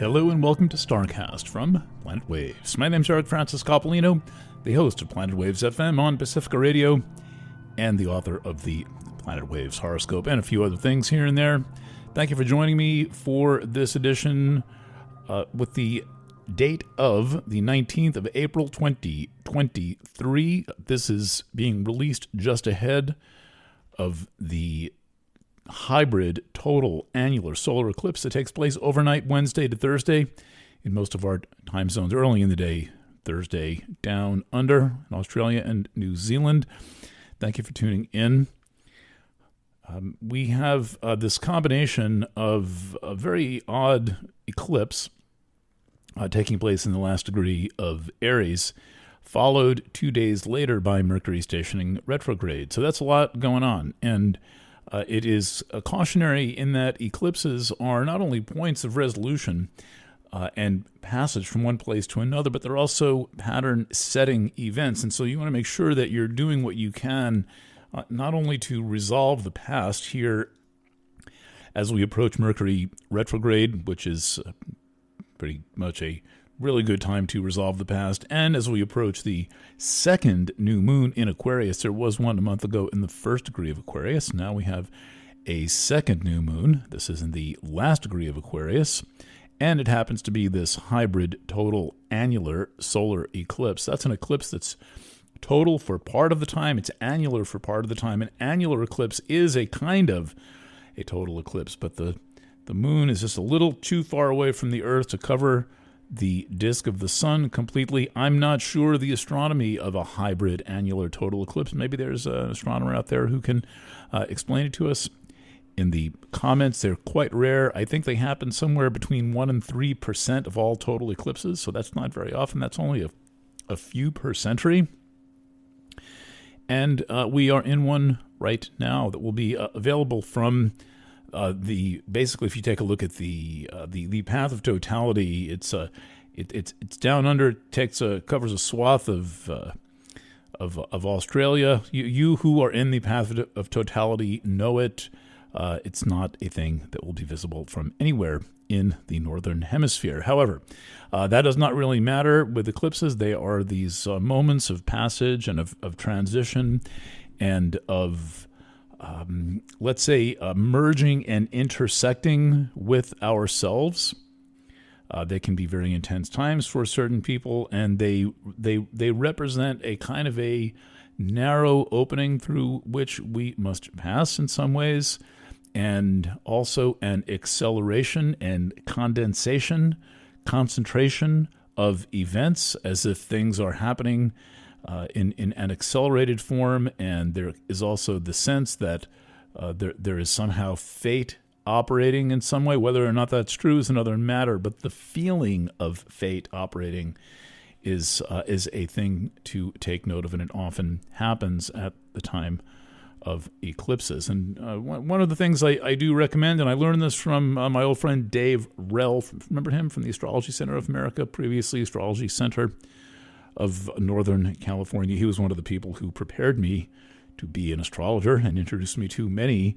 Hello and welcome to STARCAST from Planet Waves. My name's Eric Francis Coppolino, the host of Planet Waves FM on Pacifica Radio, and the author of the Planet Waves horoscope and a few other things here and there. Thank you for joining me for this edition with the date of the 19th of April 2023. This is being released just ahead of the hybrid total annular solar eclipse that takes place overnight Wednesday to Thursday in most of our time zones, early in the day Thursday down under in Australia and New Zealand. Thank you for tuning in. We have this combination of a very odd eclipse taking place in the last degree of Aries, followed 2 days later by Mercury stationing retrograde. So that's a lot going on, and it is a cautionary in that eclipses are not only points of resolution and passage from one place to another, but they're also pattern-setting events. And so you want to make sure that you're doing what you can, not only to resolve the past here as we approach Mercury retrograde, which is pretty much a really good time to resolve the past, and as we approach the second new moon in Aquarius. There was one a month ago in the first degree of Aquarius. Now we have a second new moon. This is in the last degree of Aquarius, and it happens to be this hybrid total annular solar eclipse. That's an eclipse that's total for part of the time. It's annular for part of the time. An annular eclipse is a kind of a total eclipse, but the moon is just a little too far away from the Earth to cover the disk of the sun completely. I'm not sure the astronomy of a hybrid annular total eclipse. Maybe there's an astronomer out there who can explain it to us in the comments. They're quite rare. I think they happen somewhere between 1% and 3% of all total eclipses, so that's not very often. That's only a few per century. And we are in one right now that will be available from basically, if you take a look at the path of totality, it's down under. It covers a swath of Australia. You who are in the path of totality know it. It's not a thing that will be visible from anywhere in the northern hemisphere. However, that does not really matter with eclipses. They are these moments of passage and of transition and of let's say, merging and intersecting with ourselves. They can be very intense times for certain people, and they represent a kind of a narrow opening through which we must pass in some ways, and also an acceleration and condensation, concentration of events as if things are happening in an accelerated form, and there is also the sense that there is somehow fate operating in some way. Whether or not that's true is another matter, but the feeling of fate operating is a thing to take note of, and it often happens at the time of eclipses. And one of the things I do recommend, and I learned this from my old friend Dave Rell, remember him from the Astrology Center of America, previously Astrology Center of Northern California. He was one of the people who prepared me to be an astrologer and introduced me to many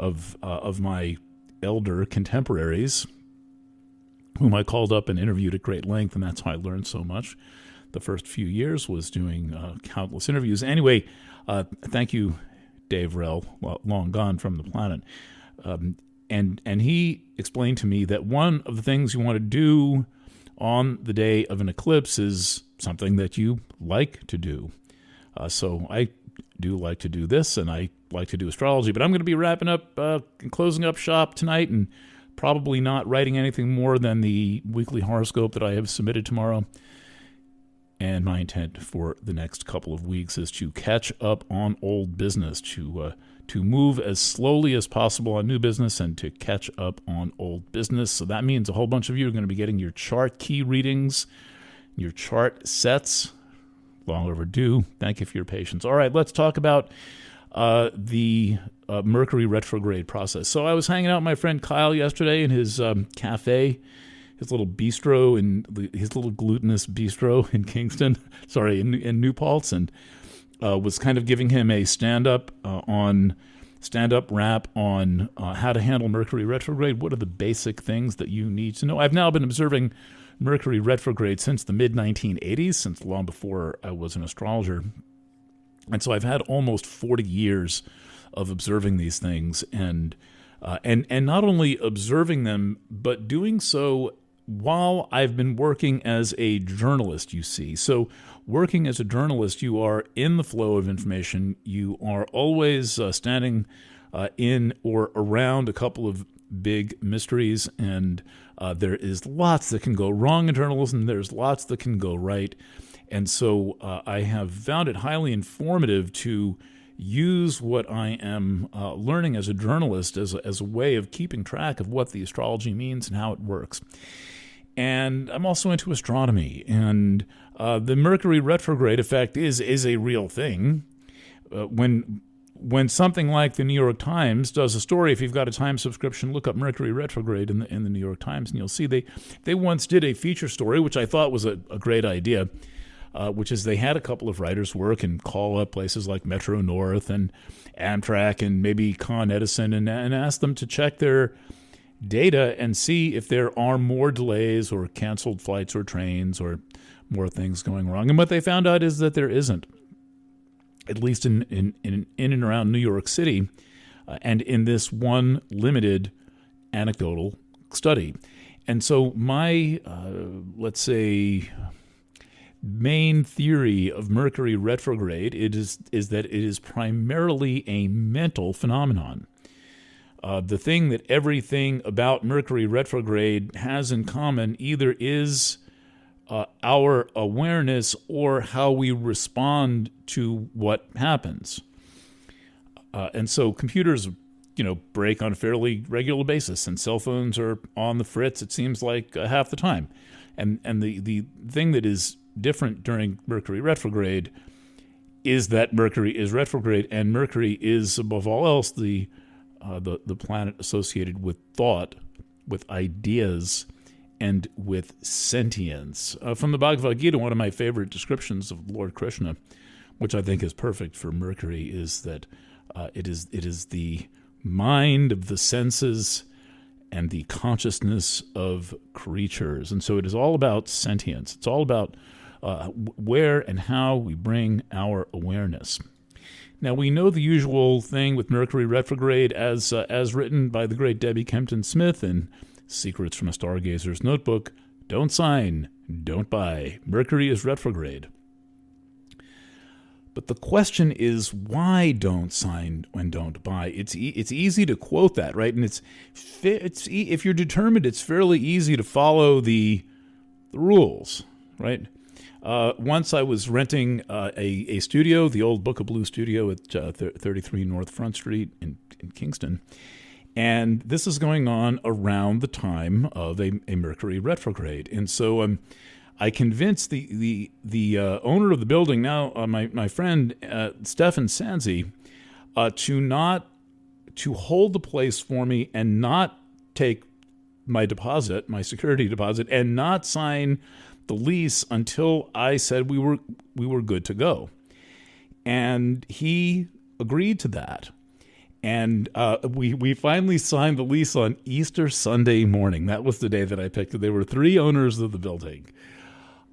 of my elder contemporaries, whom I called up and interviewed at great length, and that's how I learned so much. The first few years was doing countless interviews. Anyway, thank you, Dave Rell, long gone from the planet. And he explained to me that one of the things you want to do on the day of an eclipse is something that you like to do. So I do like to do this, and I like to do astrology, but I'm going to be wrapping up and closing up shop tonight, and probably not writing anything more than the weekly horoscope that I have submitted tomorrow. And my intent for the next couple of weeks is to catch up on old business, to move as slowly as possible on new business and to catch up on old business. So that means a whole bunch of you are going to be getting your chart key readings, your chart sets. Long overdue. Thank you for your patience. All right, let's talk about the Mercury retrograde process. So I was hanging out with my friend Kyle yesterday in his cafe, his little bistro, his little glutinous bistro in Kingston, in New Paltz, and was kind of giving him a stand-up on stand-up rap on how to handle Mercury retrograde. What are the basic things that you need to know? I've now been observing Mercury retrograde since the mid-1980s, since long before I was an astrologer. And so I've had almost 40 years of observing these things, and not only observing them, but doing so while I've been working as a journalist, you see. So working as a journalist, you are in the flow of information. You are always standing in or around a couple of big mysteries, and there is lots that can go wrong in journalism. There's lots that can go right. And so I have found it highly informative to use what I am learning as a journalist as a way of keeping track of what the astrology means and how it works. And I'm also into astronomy, and the Mercury retrograde effect is a real thing. When something like the New York Times does a story, if you've got a Times subscription, look up Mercury retrograde in the New York Times, and you'll see they once did a feature story, which I thought was a great idea, which is they had a couple of writers work and call up places like Metro North and Amtrak and maybe Con Edison and ask them to check their data and see if there are more delays or canceled flights or trains or more things going wrong. And what they found out is that there isn't, at least in and around New York City, and in this one limited anecdotal study. And so my, let's say, main theory of Mercury retrograde is that it is primarily a mental phenomenon. The thing that everything about Mercury retrograde has in common either is our awareness or how we respond to what happens. And so computers, break on a fairly regular basis, and cell phones are on the fritz, it seems like, half the time. And the thing that is different during Mercury retrograde is that Mercury is retrograde, and Mercury is, above all else, the planet associated with thought, with ideas, and with sentience. From the Bhagavad Gita, one of my favorite descriptions of Lord Krishna, which I think is perfect for Mercury, is that it is the mind of the senses and the consciousness of creatures. And so it is all about sentience. It's all about where and how we bring our awareness. Now, we know the usual thing with Mercury retrograde as written by the great Debbie Kempton Smith in Secrets from a Stargazer's Notebook. Don't sign, don't buy. Mercury is retrograde. But the question is, why don't sign and don't buy? It's easy to quote that, right? And it's if you're determined, it's fairly easy to follow the rules, right? Once I was renting a studio, the old Book of Blue studio at 33 North Front Street in Kingston, and this is going on around the time of a Mercury retrograde. And so I convinced the owner of the building, now my friend Stefan Sanzi, to hold the place for me and not take my deposit, my security deposit, and not sign the lease until I said we were good to go. And he agreed to that. And we finally signed the lease on Easter Sunday morning. That was the day that I picked. There were 3 owners of the building,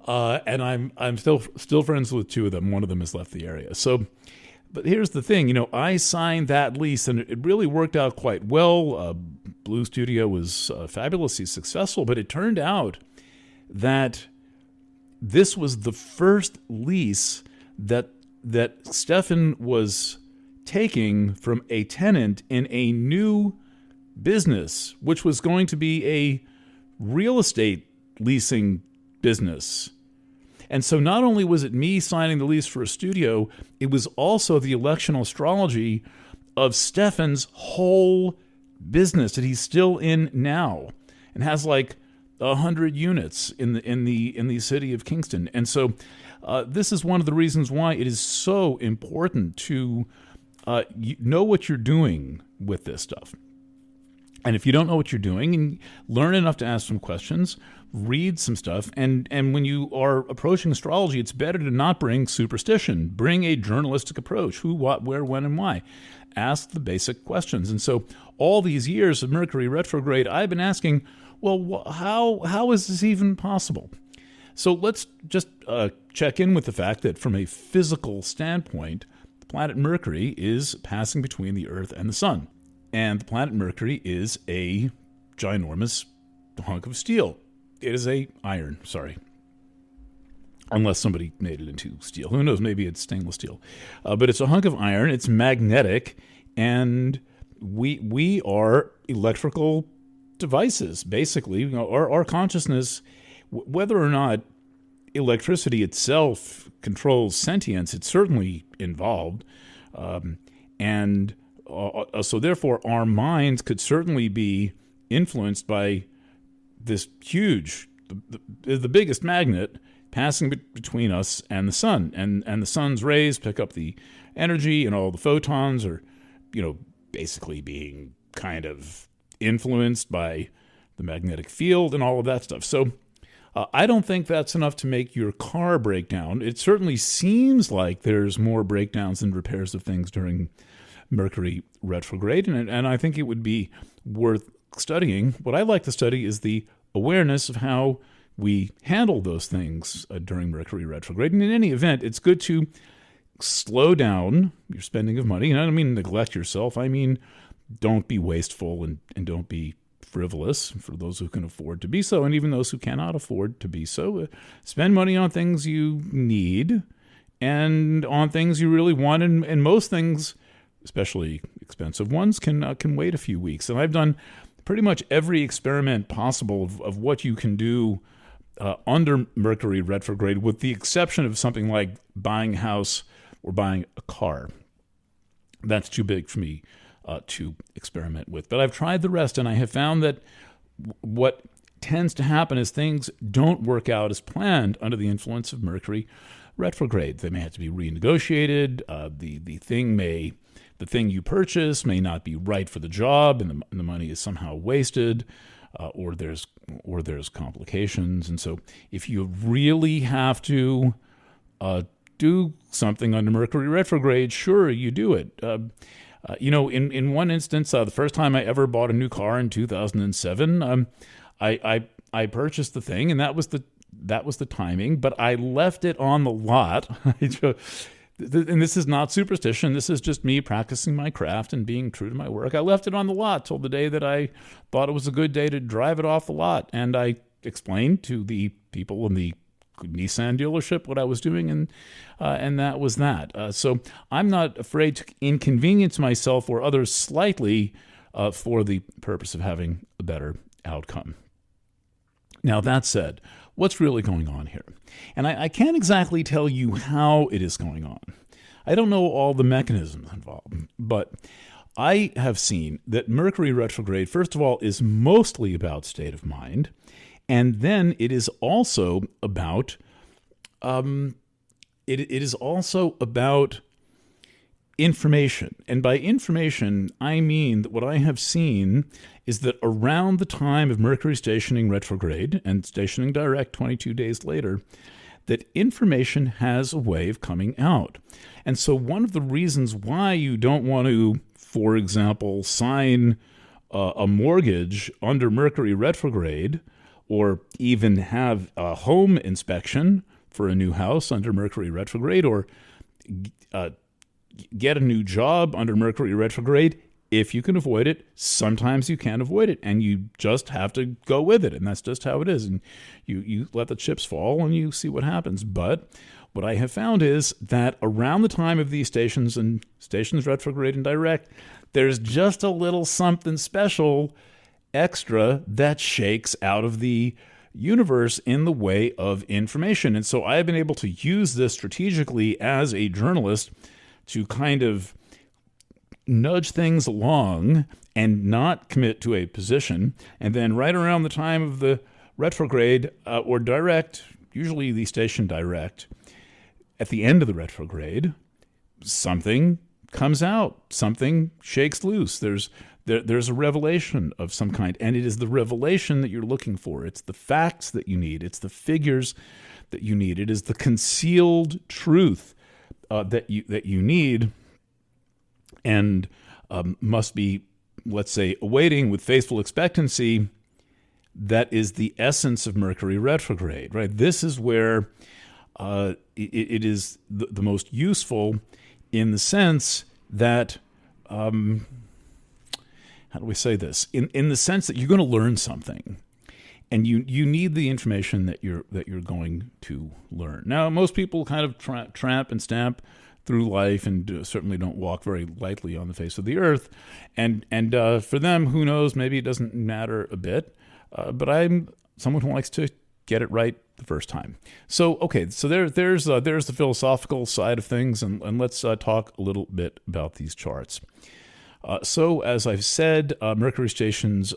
and I'm still friends with 2 of them. One of them has left the area. So, but here's the thing, I signed that lease, and it really worked out quite well. Blue Studio was fabulously successful, but it turned out that this was the first lease that Stefan was taking from a tenant in a new business, which was going to be a real estate leasing business. And so not only was it me signing the lease for a studio, it was also the electional astrology of Stefan's whole business that he's still in now and has like 100 units in the city of Kingston. And so this is one of the reasons why it is so important to know what you're doing with this stuff. And if you don't know what you're doing, and learn enough to ask some questions, read some stuff, and when you are approaching astrology, it's better to not bring superstition. Bring a journalistic approach: who, what, where, when, and why. Ask the basic questions. And so all these years of Mercury retrograde, I've been asking, well, how is this even possible? So let's just check in with the fact that from a physical standpoint, the planet Mercury is passing between the Earth and the Sun. And the planet Mercury is a ginormous hunk of steel. It is iron, sorry. Unless somebody made it into steel. Who knows, maybe it's stainless steel. But it's a hunk of iron, it's magnetic, and we are electrical devices, basically. You know, our consciousness, whether or not electricity itself controls sentience, it's certainly involved. So therefore, our minds could certainly be influenced by this huge, the biggest magnet passing between us and the sun. And the sun's rays pick up the energy, and all the photons are, basically being kind of influenced by the magnetic field and all of that stuff. So I don't think that's enough to make your car break down. It certainly seems like there's more breakdowns than repairs of things during Mercury retrograde, and I think it would be worth studying. What I like to study is the awareness of how we handle those things during Mercury retrograde. And in any event, it's good to slow down your spending of money. And I don't mean neglect yourself. I mean, don't be wasteful and don't be frivolous, for those who can afford to be so, and even those who cannot afford to be so. Spend money on things you need and on things you really want, and most things, especially expensive ones, can wait a few weeks. And I've done pretty much every experiment possible of what you can do under Mercury retrograde, with the exception of something like buying a house or buying a car. That's too big for me to experiment with. But I've tried the rest, and I have found that what tends to happen is things don't work out as planned under the influence of Mercury retrograde. They may have to be renegotiated. The thing you purchase may not be right for the job, and the money is somehow wasted, or there's complications. And so if you really have to do something under Mercury retrograde, sure, you do it. In one instance, the first time I ever bought a new car in 2007, I purchased the thing, and that was the timing, but I left it on the lot. And this is not superstition. This is just me practicing my craft and being true to my work. I left it on the lot till the day that I thought it was a good day to drive it off the lot. And I explained to the people in the Nissan dealership what I was doing, and that was that. So I'm not afraid to inconvenience myself or others slightly for the purpose of having a better outcome. Now, that said, what's really going on here? And I can't exactly tell you how it is going on. I don't know all the mechanisms involved, but I have seen that Mercury retrograde, first of all, is mostly about state of mind, and then it is also about it is also about information. And by information, I mean that what I have seen is that around the time of Mercury stationing retrograde and stationing direct 22 days later, that information has a way of coming out. And so one of the reasons why you don't want to, for example, sign a mortgage under Mercury retrograde, or even have a home inspection for a new house under Mercury retrograde, or get a new job under Mercury retrograde, if you can avoid it. Sometimes you can't avoid it, and you just have to go with it, and that's just how it is. And you let the chips fall, and you see what happens. But what I have found is that around the time of these stations retrograde and direct, there's just a little something special extra that shakes out of the universe in the way of information. And so I've been able to use this strategically as a journalist to kind of nudge things along and not commit to a position. And then right around the time of the retrograde or direct, usually the station direct, at the end of the retrograde, something comes out, something shakes loose. There's there's a revelation of some kind, and it is the revelation that you're looking for. It's the facts that you need. It's the figures that you need. It is the concealed truth that you need, and must be, let's say, awaiting with faithful expectancy. That is the essence of Mercury retrograde, right? This is where it is the most useful, in the sense that, how do we say this? In the sense that you're going to learn something, and you need the information that you're going to learn. Now, most people kind of tramp and stamp through life, and certainly don't walk very lightly on the face of the earth. And for them, who knows? Maybe it doesn't matter a bit. But I'm someone who likes to get it right the first time. So okay, so there's the philosophical side of things, and let's talk a little bit about these charts. So as I've said, Mercury stations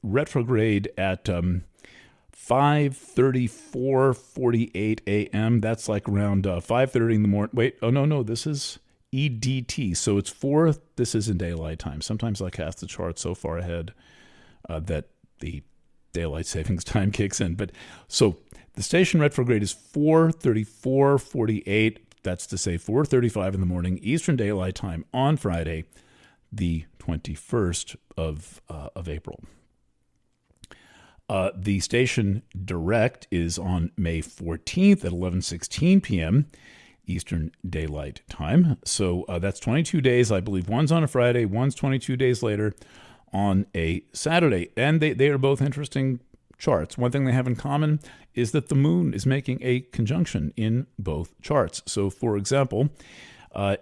retrograde at 5:34:48 a.m. That's like around 5:30 in the morning. Wait, oh no, this is EDT. So it's 4. This is in daylight time. Sometimes I cast the chart so far ahead that the daylight savings time kicks in. But so the station retrograde is 4:34:48. That's to say 4:35 in the morning Eastern Daylight Time on Friday, the 21st of April. The station direct is on May 14th at 11:16 p.m. Eastern Daylight Time. So that's 22 days. I believe one's on a Friday, one's 22 days later on a Saturday. And they are both interesting charts. One thing they have in common is that the moon is making a conjunction in both charts. So, for example,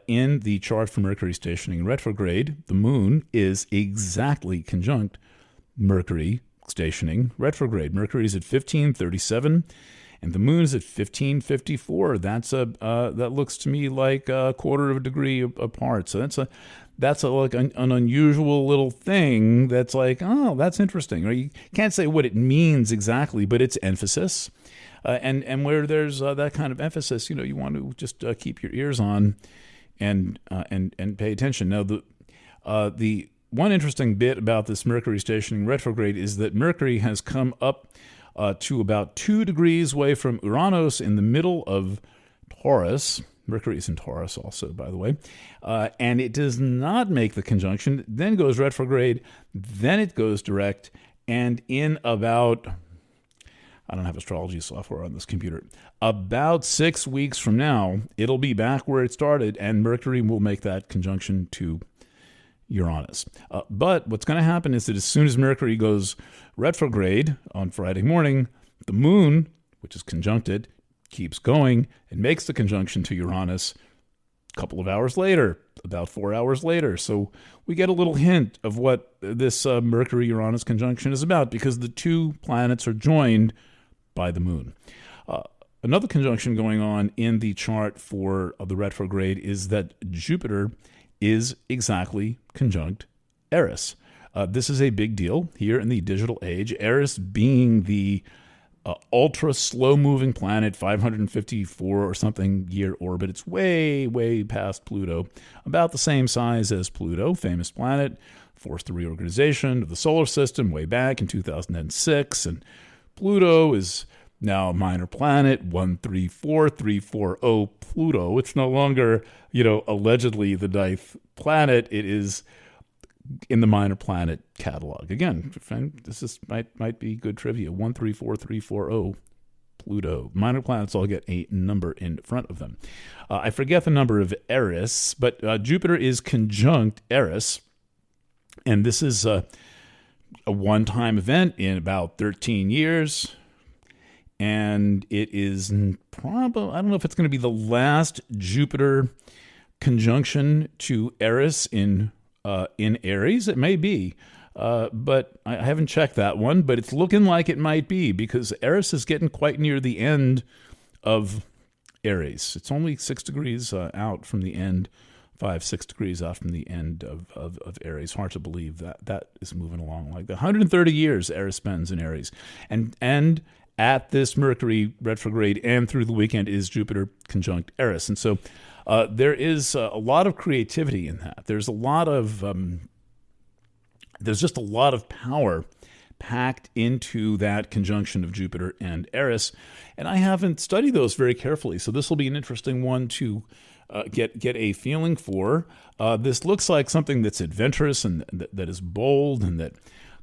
in the chart for Mercury stationing retrograde, the moon is exactly conjunct Mercury stationing retrograde. Mercury is at 1537, and the moon is at 1554. That looks to me like a quarter of a degree apart. So that's like an unusual little thing. That's like, oh, that's interesting. Or you can't say what it means exactly, but it's emphasis. And where there's that kind of emphasis, you want to just keep your ears on and pay attention. Now, the one interesting bit about this Mercury stationing retrograde is that Mercury has come up to about 2 degrees away from Uranus in the middle of Taurus. Mercury is in Taurus also, by the way. And it does not make the conjunction, then goes retrograde, then it goes direct, and in about, I don't have astrology software on this computer, about 6 weeks from now, it'll be back where it started, and Mercury will make that conjunction to Uranus. But what's going to happen is that as soon as Mercury goes retrograde on Friday morning, the moon, which is conjuncted, keeps going and makes the conjunction to Uranus a couple of hours later, about 4 hours later. So we get a little hint of what this Mercury-Uranus conjunction is about, because the two planets are joined by the moon. Another conjunction going on in the chart for the retrograde is that Jupiter is exactly conjunct Eris. This is a big deal here in the digital age. Eris being the ultra slow-moving planet, 554 or something year orbit. It's way, way past Pluto, about the same size as Pluto, famous planet, forced the reorganization of the solar system way back in 2006, and Pluto is now a minor planet, 134340 Pluto. It's no longer, allegedly the 9th planet. It is in the minor planet catalog. Again, this might be good trivia. 134340 Pluto. Minor planets all get a number in front of them. I forget the number of Eris, but Jupiter is conjunct Eris, and this is a one-time event in about 13 years. And it is probably, I don't know if it's going to be the last Jupiter conjunction to Eris in Aries. It may be, but I haven't checked that one, but it's looking like it might be, because Eris is getting quite near the end of Aries. It's only 6 degrees out from the end, 5-6 degrees out from the end of Aries. Hard to believe that is moving along like that. 130 years Eris spends in Aries. And at this Mercury retrograde and through the weekend is Jupiter conjunct Eris. And so there is a lot of creativity in that. There's a lot of There's just a lot of power packed into that conjunction of Jupiter and Eris, and I haven't studied those very carefully, so this will be an interesting one to get a feeling for. This looks like something that's adventurous and that is bold and that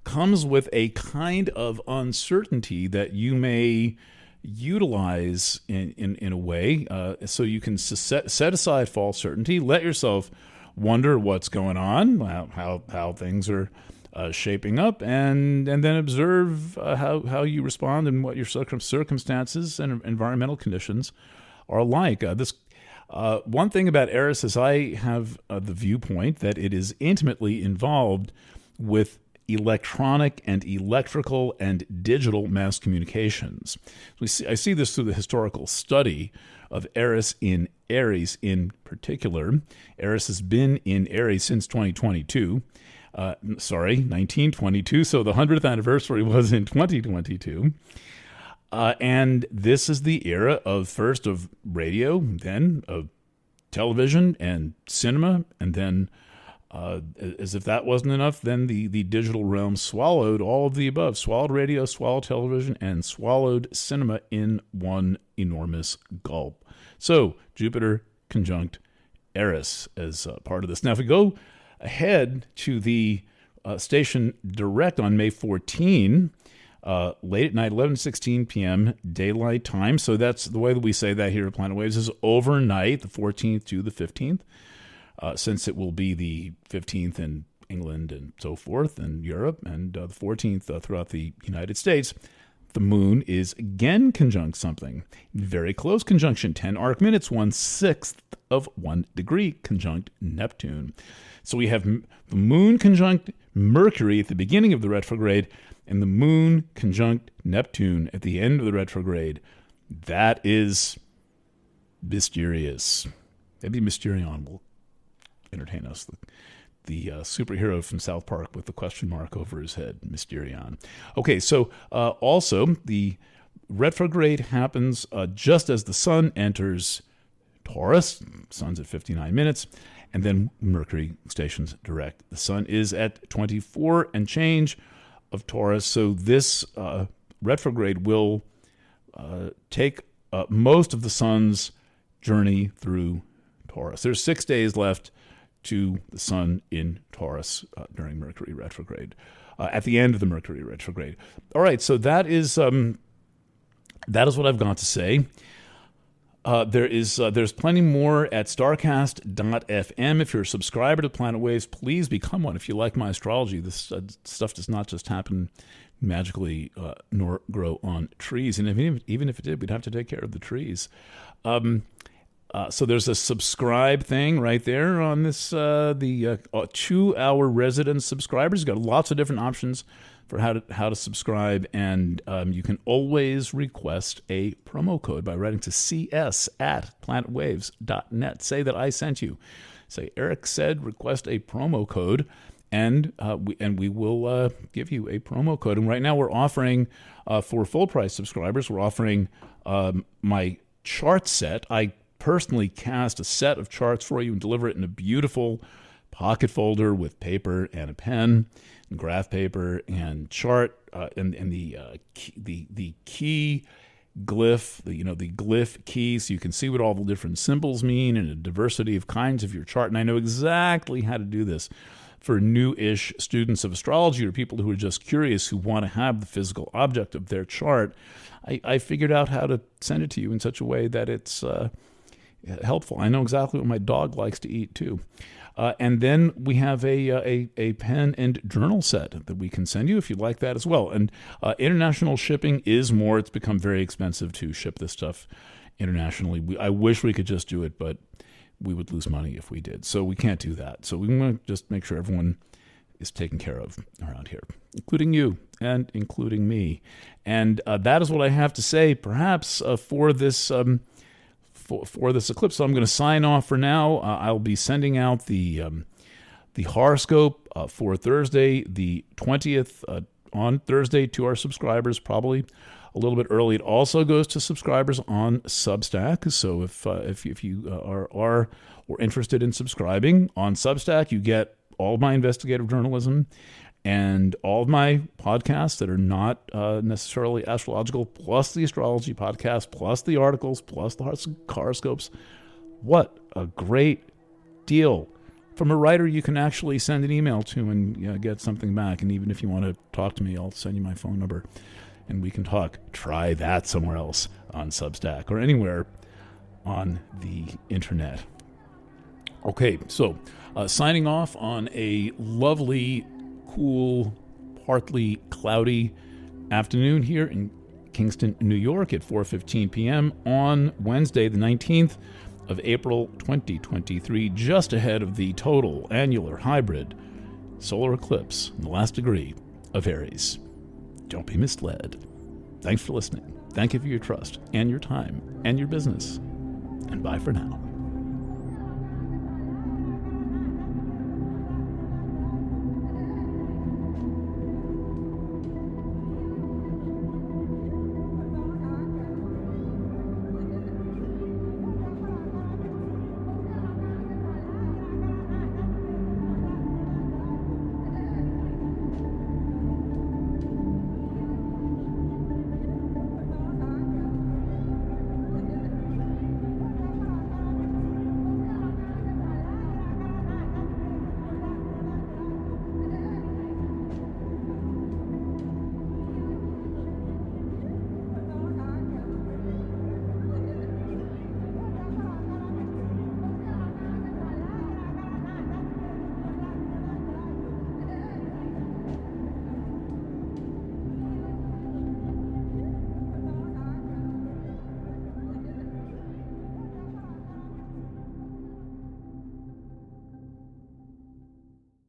comes with a kind of uncertainty that you may utilize in a way, so you can set aside false certainty, let yourself wonder what's going on, how things are shaping up, and then observe how you respond and what your circumstances and environmental conditions are like. One thing about Eris is I have the viewpoint that it is intimately involved with electronic and electrical and digital mass communications. I see this through the historical study of Eris in Aries in particular. Eris has been in Aries since 1922. So the 100th anniversary was in 2022. And this is the era of first of radio, then of television and cinema, and then as if that wasn't enough, then the digital realm swallowed all of the above, swallowed radio, swallowed television, and swallowed cinema in one enormous gulp. So Jupiter conjunct Eris as part of this. Now, if we go ahead to the station direct on May 14, late at night, 11:16 p.m. daylight time. So that's the way that we say that here at Planet Waves is overnight, the 14th to the 15th. Since it will be the 15th in England and so forth, and Europe, and the 14th throughout the United States, the moon is again conjunct something. Very close conjunction, 10 arc minutes, 1/6 of 1 degree conjunct Neptune. So we have the moon conjunct Mercury at the beginning of the retrograde, and the moon conjunct Neptune at the end of the retrograde. That is mysterious. Maybe Mysterion will entertain us. The superhero from South Park with the question mark over his head, Mysterion. Okay, so also the retrograde happens just as the sun enters Taurus. Sun's at 59 minutes, and then Mercury stations direct. The sun is at 24 and change of Taurus, so this retrograde will take most of the sun's journey through Taurus. There's 6 days left to the sun in Taurus during Mercury retrograde, at the end of the Mercury retrograde. All right, so that is what I've got to say. There's plenty more at STARCAST.fm. If you're a subscriber to Planet Waves, please become one. If you like my astrology, this stuff does not just happen magically, nor grow on trees. And even if it did, we'd have to take care of the trees. So there's a subscribe thing right there on this, the 2-hour resident subscribers. You've got lots of different options for how to subscribe, and you can always request a promo code by writing to cs@planetwaves.net. Say that I sent you. Say, Eric said request a promo code, and we will give you a promo code. And right now we're offering, for full price subscribers, we're offering my chart set. I personally cast a set of charts for you and deliver it in a beautiful pocket folder with paper and a pen and graph paper and chart and the key glyph, the glyph key, so you can see what all the different symbols mean and a diversity of kinds of your chart. And I know exactly how to do this for new-ish students of astrology or people who are just curious, who want to have the physical object of their chart. I figured out how to send it to you in such a way that it's helpful. I know exactly what my dog likes to eat too. And then we have a pen and journal set that we can send you if you'd like that as well. And international shipping is more. It's become very expensive to ship this stuff internationally. I wish we could just do it, but we would lose money if we did. So we can't do that. So we want to just make sure everyone is taken care of around here, including you and including me. And that is what I have to say, perhaps, for this for this eclipse. So I'm going to sign off for now. I'll be sending out the horoscope for Thursday, the 20th, on Thursday to our subscribers, probably a little bit early. It also goes to subscribers on Substack. So if you are or interested in subscribing on Substack, you get all my investigative journalism And all of my podcasts that are not necessarily astrological, plus the astrology podcast, plus the articles, plus the horoscopes. What a great deal. From a writer you can actually send an email to and get something back. And even if you want to talk to me, I'll send you my phone number and we can talk. Try that somewhere else on Substack or anywhere on the internet. Okay, so signing off on a lovely, cool, partly cloudy afternoon here in Kingston, New York at 4:15 p.m. on Wednesday, the 19th of April 2023, just ahead of the total annular hybrid solar eclipse in the last degree of Aries. Don't be misled. Thanks for listening. Thank you for your trust and your time and your business. And bye for now.